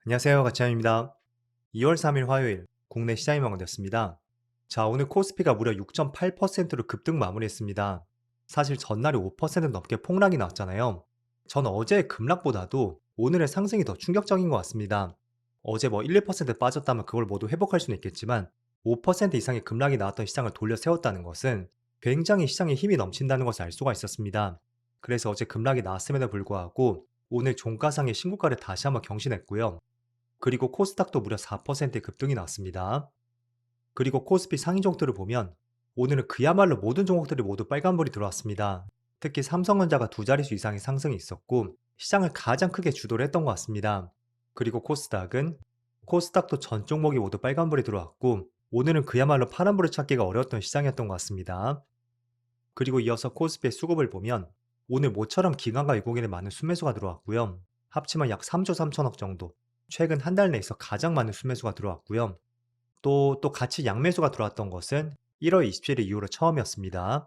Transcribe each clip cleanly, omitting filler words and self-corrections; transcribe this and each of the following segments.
안녕하세요. 가치환입니다. 2월 3일 화요일 국내 시장이 마감되었습니다. 자, 오늘 코스피가 무려 6.8%로 급등 마무리했습니다. 사실 전날이 5% 넘게 폭락이 나왔잖아요. 전 어제의 급락보다도 오늘의 상승이 더 충격적인 것 같습니다. 어제 뭐 1, 2% 빠졌다면 그걸 모두 회복할 수는 있겠지만 5% 이상의 급락이 나왔던 시장을 돌려 세웠다는 것은 굉장히 시장에 힘이 넘친다는 것을 알 수가 있었습니다. 그래서 어제 급락이 나왔음에도 불구하고 오늘 종가상의 신고가를 다시 한번 경신했고요. 그리고 코스닥도 무려 4%의 급등이 나왔습니다. 그리고 코스피 상위 종목들을 보면 오늘은 그야말로 모든 종목들이 모두 빨간불이 들어왔습니다. 특히 삼성전자가 두 자릿수 이상의 상승이 있었고 시장을 가장 크게 주도를 했던 것 같습니다. 그리고 코스닥도 전 종목이 모두 빨간불이 들어왔고 오늘은 그야말로 파란불을 찾기가 어려웠던 시장이었던 것 같습니다. 그리고 이어서 코스피의 수급을 보면 오늘 모처럼 기관과 외국인의 많은 순매수가 들어왔고요. 합치면 약 3조 3천억 정도. 최근 한 달 내에서 가장 많은 순매수가 들어왔고요. 또 같이 양매수가 들어왔던 것은 1월 27일 이후로 처음이었습니다.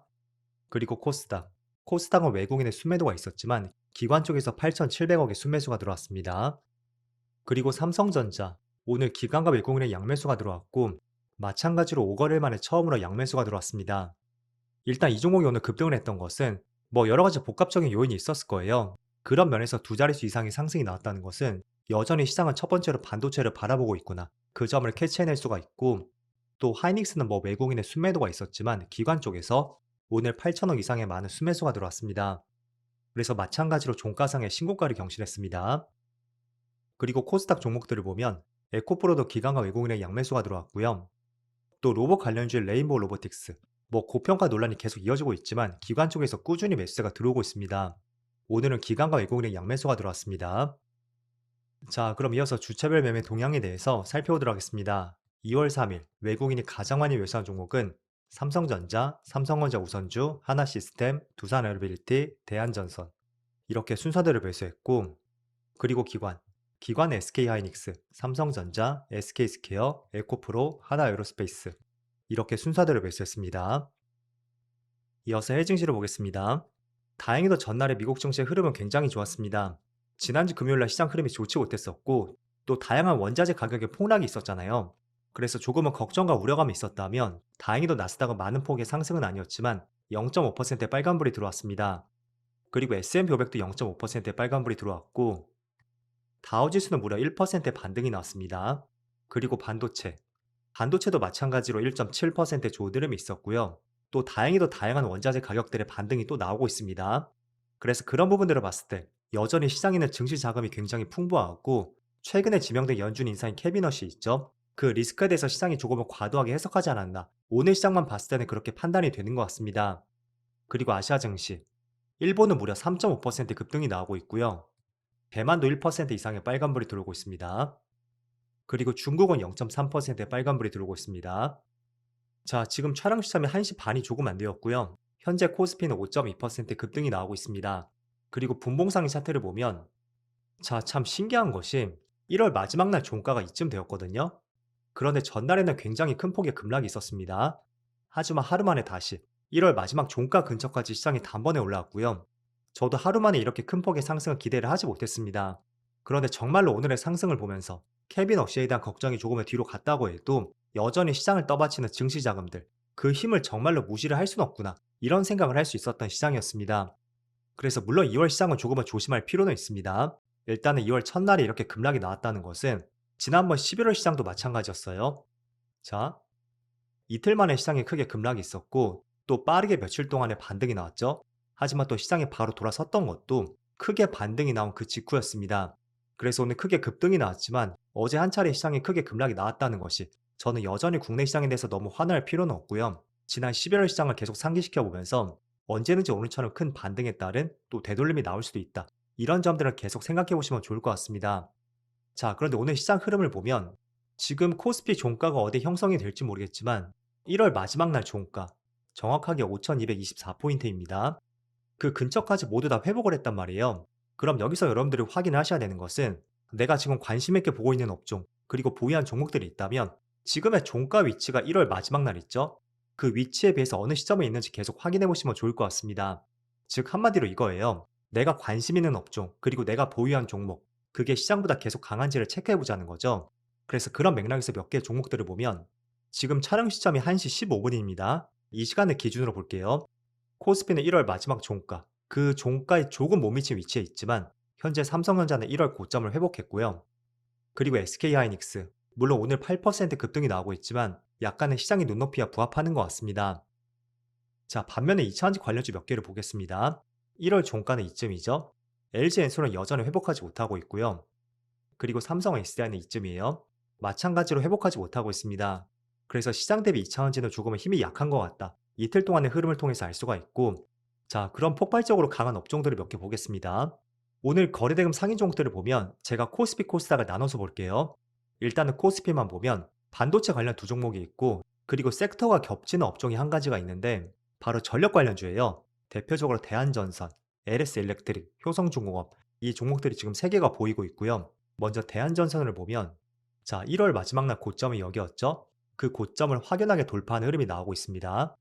그리고 코스닥은 외국인의 순매도가 있었지만 기관 쪽에서 8,700억의 순매수가 들어왔습니다. 그리고 삼성전자, 오늘 기관과 외국인의 양매수가 들어왔고 마찬가지로 5거래일 만에 처음으로 양매수가 들어왔습니다. 일단 이 종목이 오늘 급등을 했던 것은 뭐 여러 가지 복합적인 요인이 있었을 거예요. 그런 면에서 두 자릿수 이상의 상승이 나왔다는 것은 여전히 시장은 첫 번째로 반도체를 바라보고 있구나. 그 점을 캐치해낼 수가 있고 또 하이닉스는 뭐 외국인의 순매도가 있었지만 기관 쪽에서 오늘 8천억 이상의 많은 순매수가 들어왔습니다. 그래서 마찬가지로 종가상의 신고가를 경신했습니다. 그리고 코스닥 종목들을 보면 에코프로도 기관과 외국인의 양매수가 들어왔고요. 또 로봇 관련주의 레인보우 로보틱스, 뭐 고평가 논란이 계속 이어지고 있지만 기관 쪽에서 꾸준히 매수세가 들어오고 있습니다. 오늘은 기관과 외국인의 양매수가 들어왔습니다. 자, 그럼 이어서 주차별 매매 동향에 대해서 살펴보도록 하겠습니다. 2월 3일 외국인이 가장 많이 매수한 종목은 삼성전자, 삼성전자 우선주, 하나시스템, 두산에어빌리티, 대한전선 이렇게 순서대로 매수했고 그리고 기관 SK하이닉스, 삼성전자, SK스퀘어, 에코프로, 하나에어로스페이스 이렇게 순서대로 매수했습니다. 이어서 해증시를 보겠습니다. 다행히도 전날의 미국 증시의 흐름은 굉장히 좋았습니다. 지난주 금요일날 시장 흐름이 좋지 못했었고 또 다양한 원자재 가격의 폭락이 있었잖아요. 그래서 조금은 걱정과 우려감이 있었다면 다행히도 나스닥은 많은 폭의 상승은 아니었지만 0.5%의 빨간불이 들어왔습니다. 그리고 S&P 500도 0.5%의 빨간불이 들어왔고 다우지수는 무려 1%의 반등이 나왔습니다. 그리고 반도체도 마찬가지로 1.7%의 좋은 흐름이 있었고요. 또 다행히도 다양한 원자재 가격들의 반등이 또 나오고 있습니다. 그래서 그런 부분들을 봤을 때 여전히 시장에는 증시 자금이 굉장히 풍부하고 최근에 지명된 연준 인사인 캐비넛이 있죠. 그 리스크에 대해서 시장이 조금은 과도하게 해석하지 않았나. 오늘 시장만 봤을 때는 그렇게 판단이 되는 것 같습니다. 그리고 아시아 증시. 일본은 무려 3.5% 급등이 나오고 있고요. 대만도 1% 이상의 빨간불이 들어오고 있습니다. 그리고 중국은 0.3%의 빨간불이 들어오고 있습니다. 자, 지금 촬영 시점이 1시 반이 조금 안 되었고요. 현재 코스피는 5.2% 급등이 나오고 있습니다. 그리고 분봉상의 차트를 보면 자, 참 신기한 것이 1월 마지막 날 종가가 이쯤 되었거든요. 그런데 전날에는 굉장히 큰 폭의 급락이 있었습니다. 하지만 하루 만에 다시 1월 마지막 종가 근처까지 시장이 단번에 올라왔고요. 저도 하루 만에 이렇게 큰 폭의 상승을 기대를 하지 못했습니다. 그런데 정말로 오늘의 상승을 보면서 케빈 억시에 대한 걱정이 조금은 뒤로 갔다고 해도 여전히 시장을 떠받치는 증시 자금들, 그 힘을 정말로 무시를 할 수는 없구나. 이런 생각을 할 수 있었던 시장이었습니다. 그래서 물론 2월 시장은 조금은 조심할 필요는 있습니다. 일단은 2월 첫날에 이렇게 급락이 나왔다는 것은 지난번 11월 시장도 마찬가지였어요. 자, 이틀 만에 시장에 크게 급락이 있었고 또 빠르게 며칠 동안에 반등이 나왔죠. 하지만 또 시장이 바로 돌아섰던 것도 크게 반등이 나온 그 직후였습니다. 그래서 오늘 크게 급등이 나왔지만 어제 한 차례 시장에 크게 급락이 나왔다는 것이 저는 여전히 국내 시장에 대해서 너무 화날 필요는 없고요. 지난 11월 시장을 계속 상기시켜 보면서 언제든지 오늘처럼 큰 반등에 따른 또 되돌림이 나올 수도 있다. 이런 점들을 계속 생각해 보시면 좋을 것 같습니다. 자, 그런데 오늘 시장 흐름을 보면 지금 코스피 종가가 어디 형성이 될지 모르겠지만 1월 마지막 날 종가 정확하게 5224포인트입니다. 그 근처까지 모두 다 회복을 했단 말이에요. 그럼 여기서 여러분들이 확인을 하셔야 되는 것은 내가 지금 관심 있게 보고 있는 업종 그리고 보유한 종목들이 있다면 지금의 종가 위치가 1월 마지막 날 있죠? 그 위치에 비해서 어느 시점에 있는지 계속 확인해 보시면 좋을 것 같습니다. 즉 한마디로 이거예요. 내가 관심 있는 업종 그리고 내가 보유한 종목 그게 시장보다 계속 강한지를 체크해 보자는 거죠. 그래서 그런 맥락에서 몇 개의 종목들을 보면 지금 촬영 시점이 1시 15분입니다. 이 시간을 기준으로 볼게요. 코스피는 1월 마지막 종가, 그 종가에 조금 못 미친 위치에 있지만 현재 삼성전자는 1월 고점을 회복했고요. 그리고 SK하이닉스, 물론 오늘 8% 급등이 나오고 있지만 약간의 시장의 눈높이와 부합하는 것 같습니다. 자, 반면에 2차전지 관련주 몇 개를 보겠습니다. 1월 종가는 이쯤이죠. LG엔솔은 여전히 회복하지 못하고 있고요. 그리고 삼성 SDI는 이쯤이에요. 마찬가지로 회복하지 못하고 있습니다. 그래서 시장 대비 2차전지는 조금은 힘이 약한 것 같다. 이틀 동안의 흐름을 통해서 알 수가 있고, 자, 그럼 폭발적으로 강한 업종들을 몇 개 보겠습니다. 오늘 거래대금 상위 종목들을 보면 제가 코스피 코스닥을 나눠서 볼게요. 일단은 코스피만 보면 반도체 관련 두 종목이 있고, 그리고 섹터가 겹치는 업종이 한 가지가 있는데 바로 전력 관련주예요. 대표적으로 대한전선, LS일렉트릭, 효성중공업, 이 종목들이 지금 세 개가 보이고 있고요. 먼저 대한전선을 보면, 자, 1월 마지막 날 고점이 여기였죠. 그 고점을 확연하게 돌파하는 흐름이 나오고 있습니다.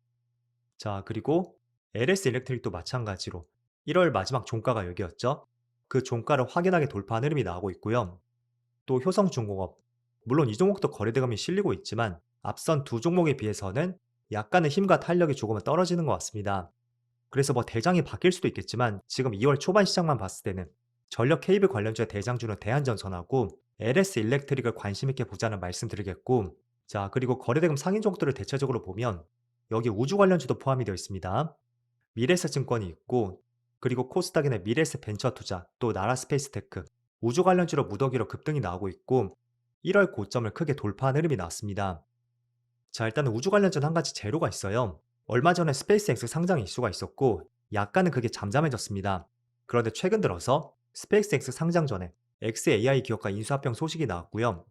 자, 그리고 LS일렉트릭도 마찬가지로 1월 마지막 종가가 여기였죠. 그 종가를 확연하게 돌파하는 흐름이 나오고 있고요. 또 효성중공업, 물론 이 종목도 거래대금이 실리고 있지만 앞선 두 종목에 비해서는 약간의 힘과 탄력이 조금은 떨어지는 것 같습니다. 그래서 뭐 대장이 바뀔 수도 있겠지만 지금 2월 초반 시장만 봤을 때는 전력 케이블 관련주의 대장주는 대한전선하고 LS일렉트릭을 관심 있게 보자는 말씀드리겠고, 자, 그리고 거래대금 상인 종목들을 대체적으로 보면 여기 우주 관련주도 포함이 되어 있습니다. 미래에셋증권이 있고, 그리고 코스닥에는 미래에셋 벤처투자, 또 나라스페이스테크, 우주 관련주로 무더기로 급등이 나오고 있고 1월 고점을 크게 돌파한 흐름이 나왔습니다. 자, 일단은 우주 관련주는 한 가지 재료가 있어요. 얼마 전에 스페이스X 상장 이슈가 있었고 약간은 그게 잠잠해졌습니다. 그런데 최근 들어서 스페이스X 상장 전에 XAI 기업과 인수합병 소식이 나왔고요.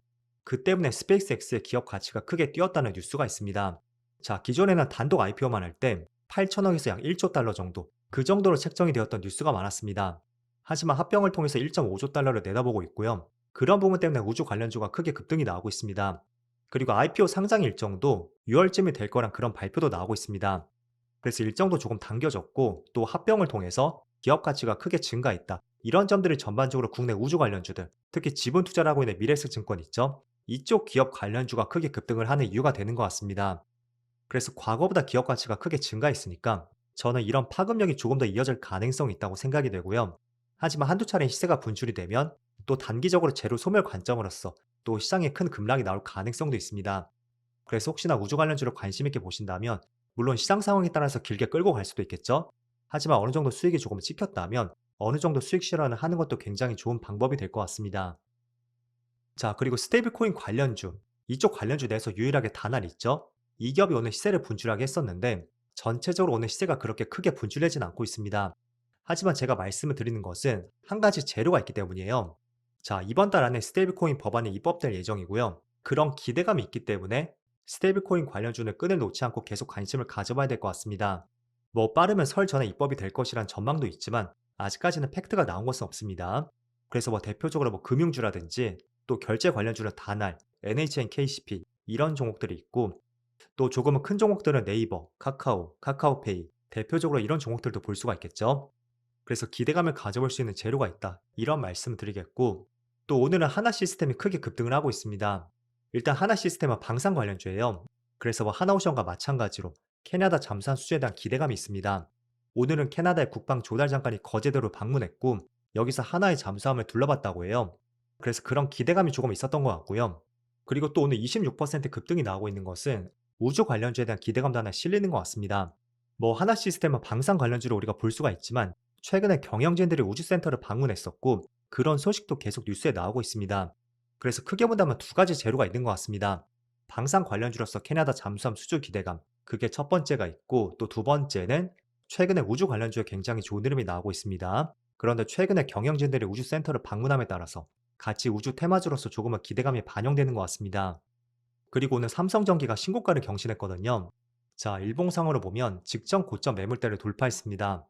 그 때문에 스페이스X의 기업 가치가 크게 뛰었다는 뉴스가 있습니다. 자, 기존에는 단독 IPO만 할 때 8천억에서 약 1조 달러 정도, 그 정도로 책정이 되었던 뉴스가 많았습니다. 하지만 합병을 통해서 1.5조 달러를 내다보고 있고요. 그런 부분 때문에 우주 관련주가 크게 급등이 나오고 있습니다. 그리고 IPO 상장 일정도 6월쯤이 될 거란 그런 발표도 나오고 있습니다. 그래서 일정도 조금 당겨졌고 또 합병을 통해서 기업 가치가 크게 증가했다. 이런 점들이 전반적으로 국내 우주 관련주들, 특히 지분 투자를 하고 있는 미래에셋증권 있죠? 이쪽 기업 관련주가 크게 급등을 하는 이유가 되는 것 같습니다. 그래서 과거보다 기업 가치가 크게 증가했으니까 저는 이런 파급력이 조금 더 이어질 가능성이 있다고 생각이 되고요. 하지만 한두 차례 시세가 분출이 되면 또 단기적으로 재료 소멸 관점으로서 또 시장에 큰 급락이 나올 가능성도 있습니다. 그래서 혹시나 우주 관련주를 관심 있게 보신다면 물론 시장 상황에 따라서 길게 끌고 갈 수도 있겠죠. 하지만 어느 정도 수익이 조금 찍혔다면 어느 정도 수익 실현을 하는 것도 굉장히 좋은 방법이 될 것 같습니다. 자, 그리고 스테이블 코인 관련주, 이쪽 관련주 내에서 유일하게 다날 있죠. 이 기업이 오늘 시세를 분출하게 했었는데 전체적으로 오늘 시세가 그렇게 크게 분출되진 않고 있습니다. 하지만 제가 말씀을 드리는 것은 한 가지 재료가 있기 때문이에요. 자, 이번 달 안에 스테이블 코인 법안이 입법될 예정이고요. 그런 기대감이 있기 때문에 스테이블 코인 관련주는 끈을 놓지 않고 계속 관심을 가져봐야 될 것 같습니다. 뭐 빠르면 설 전에 입법이 될 것이란 전망도 있지만 아직까지는 팩트가 나온 것은 없습니다. 그래서 뭐 대표적으로 뭐 금융주라든지 또 결제 관련주는 다날, NHN KCP 이런 종목들이 있고, 또 조금은 큰 종목들은 네이버, 카카오, 카카오페이 대표적으로 이런 종목들도 볼 수가 있겠죠. 그래서 기대감을 가져볼 수 있는 재료가 있다. 이런 말씀을 드리겠고, 또 오늘은 하나 시스템이 크게 급등을 하고 있습니다. 일단 하나 시스템은 방산 관련주예요. 그래서 뭐 하나오션과 마찬가지로 캐나다 잠수함 수주에 대한 기대감이 있습니다. 오늘은 캐나다의 국방 조달 장관이 거제도로 방문했고 여기서 하나의 잠수함을 둘러봤다고 해요. 그래서 그런 기대감이 조금 있었던 것 같고요. 그리고 또 오늘 26% 급등이 나오고 있는 것은 우주 관련주에 대한 기대감도 하나 실리는 것 같습니다. 뭐 하나 시스템은 방산 관련주로 우리가 볼 수가 있지만 최근에 경영진들이 우주센터를 방문했었고 그런 소식도 계속 뉴스에 나오고 있습니다. 그래서 크게 본다면 두 가지 재료가 있는 것 같습니다. 방산 관련주로서 캐나다 잠수함 수주 기대감, 그게 첫 번째가 있고 또 두 번째는 최근에 우주 관련주에 굉장히 좋은 흐름이 나오고 있습니다. 그런데 최근에 경영진들이 우주센터를 방문함에 따라서 같이 우주 테마주로서 조금은 기대감이 반영되는 것 같습니다. 그리고 오늘 삼성전기가 신고가를 경신했거든요. 자, 일봉상으로 보면 직전 고점 매물대를 돌파했습니다.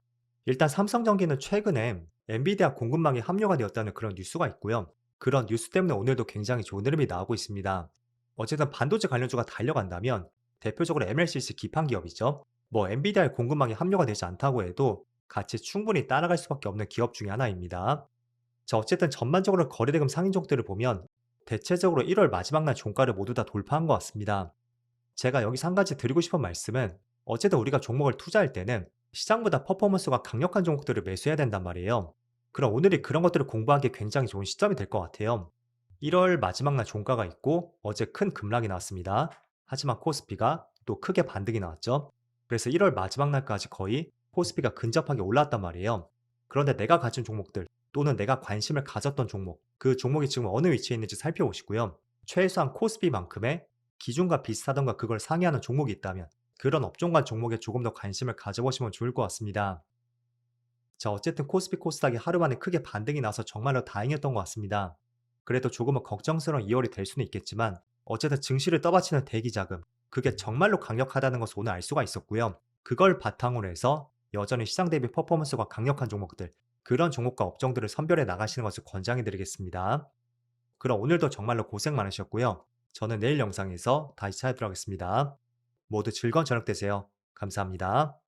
일단 삼성전기는 최근에 엔비디아 공급망이 합류가 되었다는 그런 뉴스가 있고요. 그런 뉴스 때문에 오늘도 굉장히 좋은 흐름이 나오고 있습니다. 어쨌든 반도체 관련주가 달려간다면 대표적으로 MLCC 기판 기업이죠. 뭐 엔비디아의 공급망이 합류가 되지 않다고 해도 같이 충분히 따라갈 수밖에 없는 기업 중에 하나입니다. 자, 어쨌든 전반적으로 거래대금 상인종들을 보면 대체적으로 1월 마지막 날 종가를 모두 다 돌파한 것 같습니다. 제가 여기서 한 가지 드리고 싶은 말씀은 어쨌든 우리가 종목을 투자할 때는 시장보다 퍼포먼스가 강력한 종목들을 매수해야 된단 말이에요. 그럼 오늘이 그런 것들을 공부하기 굉장히 좋은 시점이 될 것 같아요. 1월 마지막 날 종가가 있고 어제 큰 급락이 나왔습니다. 하지만 코스피가 또 크게 반등이 나왔죠. 그래서 1월 마지막 날까지 거의 코스피가 근접하게 올랐단 말이에요. 그런데 내가 가진 종목들 또는 내가 관심을 가졌던 종목, 그 종목이 지금 어느 위치에 있는지 살펴보시고요. 최소한 코스피만큼의 기준과 비슷하던가 그걸 상회하는 종목이 있다면 그런 업종과 종목에 조금 더 관심을 가져보시면 좋을 것 같습니다. 자, 어쨌든 코스피 코스닥이 하루 만에 크게 반등이 나서 정말로 다행이었던 것 같습니다. 그래도 조금은 걱정스러운 2월이 될 수는 있겠지만 어쨌든 증시를 떠받치는 대기 자금, 그게 정말로 강력하다는 것을 오늘 알 수가 있었고요. 그걸 바탕으로 해서 여전히 시장 대비 퍼포먼스가 강력한 종목들, 그런 종목과 업종들을 선별해 나가시는 것을 권장해 드리겠습니다. 그럼 오늘도 정말로 고생 많으셨고요. 저는 내일 영상에서 다시 찾아뵙도록 하겠습니다. 모두 즐거운 저녁 되세요. 감사합니다.